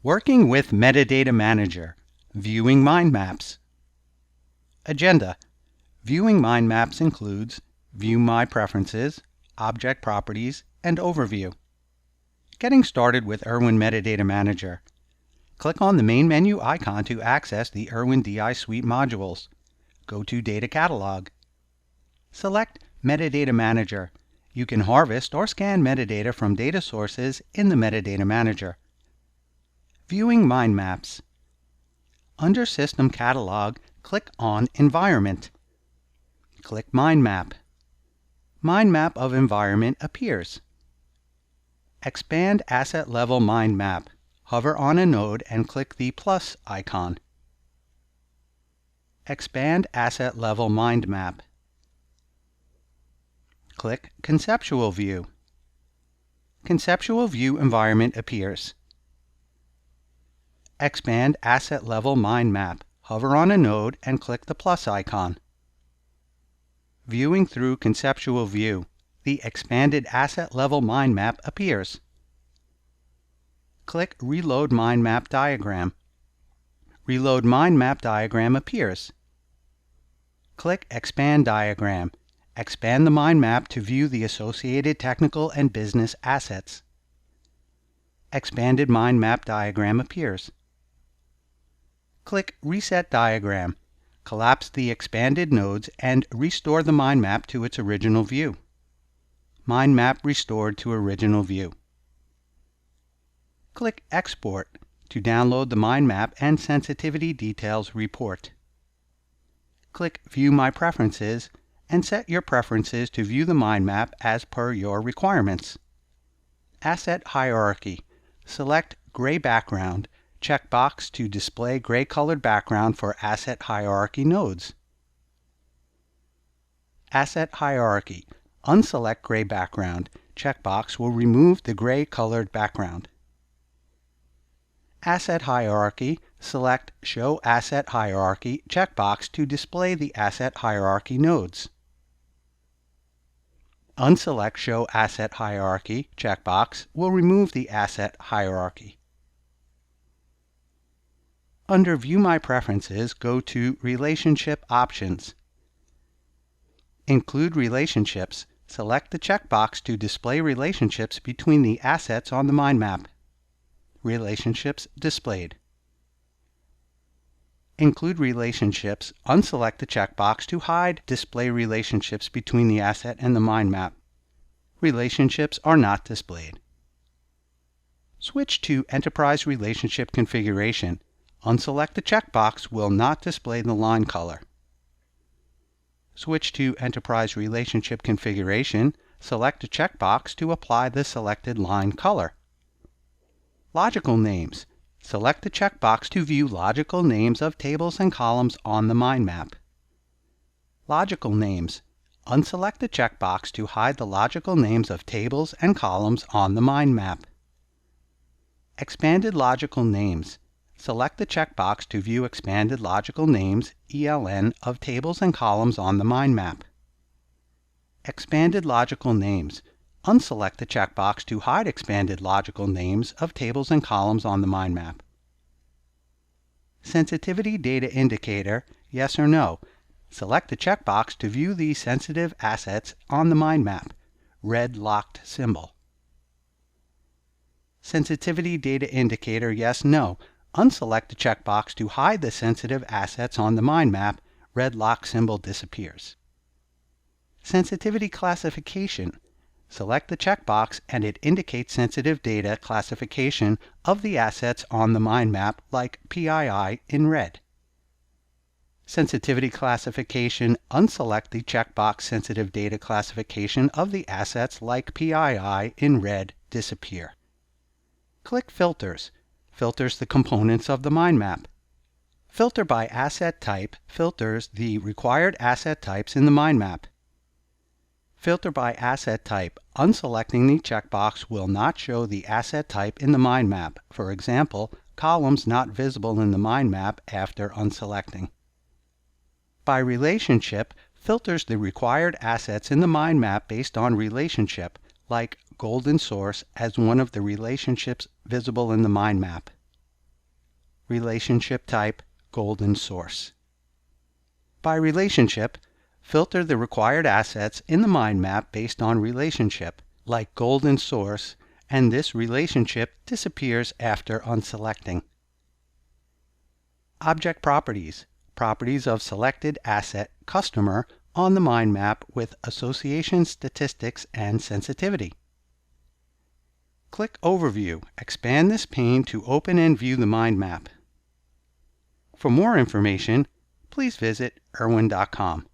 Working with Metadata Manager, viewing mind maps. Agenda. Viewing mind maps includes View My Preferences, Object Properties, and Overview. Getting started with Irwin Metadata Manager. Click on the main menu icon to access the Irwin DI Suite modules. Go to Data Catalog. Select Metadata Manager. You can harvest or scan metadata from data sources in the Metadata Manager. Viewing mind maps. Under System Catalog, click on Environment. Click Mind Map. Mind Map of Environment appears. Expand Asset Level Mind Map. Hover on a node and click the plus icon. Expand Asset Level Mind Map. Click Conceptual View. Conceptual View Environment appears. Expand Asset Level Mind Map. Hover on a node and click the plus icon. Viewing through Conceptual View, the Expanded Asset Level Mind Map appears. Click Reload Mind Map Diagram. Reload Mind Map Diagram appears. Click Expand Diagram. Expand the mind map to view the associated technical and business assets. Expanded Mind Map Diagram appears. Click Reset Diagram. Collapse the expanded nodes and restore the mind map to its original view. Mind map restored to original view. Click Export to download the mind map and sensitivity details report. Click View My Preferences and set your preferences to view the mind map as per your requirements. Asset Hierarchy. Select Gray Background. Checkbox to display gray-colored background for Asset Hierarchy nodes. Asset Hierarchy. Unselect gray background. Checkbox will remove the gray-colored background. Asset Hierarchy. Select Show Asset Hierarchy checkbox to display the Asset Hierarchy nodes. Unselect Show Asset Hierarchy checkbox will remove the Asset Hierarchy. Under View My Preferences, go to Relationship Options. Include Relationships. Select the checkbox to display relationships between the assets on the mind map. Relationships displayed. Include Relationships. Unselect the checkbox to hide display relationships between the asset and the mind map. Relationships are not displayed. Switch to Enterprise Relationship Configuration. Unselect the checkbox will not display the line color. Switch to Enterprise Relationship Configuration. Select a checkbox to apply the selected line color. Logical Names. Select the checkbox to view logical names of tables and columns on the mind map. Logical Names. Unselect the checkbox to hide the logical names of tables and columns on the mind map. Expanded Logical Names. Select the checkbox to view expanded logical names, ELN, of tables and columns on the mind map. Expanded Logical Names. Unselect the checkbox to hide expanded logical names of tables and columns on the mind map. Sensitivity Data Indicator, yes or no. Select the checkbox to view the sensitive assets on the mind map, red locked symbol. Sensitivity Data Indicator, yes, no. Unselect the checkbox to hide the sensitive assets on the mind map, red lock symbol disappears. Sensitivity Classification. Select the checkbox and it indicates sensitive data classification of the assets on the mind map like PII in red. Sensitivity Classification. Unselect the checkbox sensitive data classification of the assets like PII in red disappear. Click Filters. Filters the components of the mind map. Filter by Asset Type filters the required asset types in the mind map. Filter by Asset Type. Unselecting the checkbox will not show the asset type in the mind map. For example, columns not visible in the mind map after unselecting. By Relationship filters the required assets in the mind map based on relationship, like golden source as one of the relationships visible in the mind map. relationship type, golden source. By relationship, filter the required assets in the mind map based on relationship, like golden source, and this relationship disappears after unselecting. Object properties, properties of selected asset customer on the mind map with association statistics and sensitivity. Click Overview. Expand this pane to open and view the mind map. For more information, please visit irwin.com.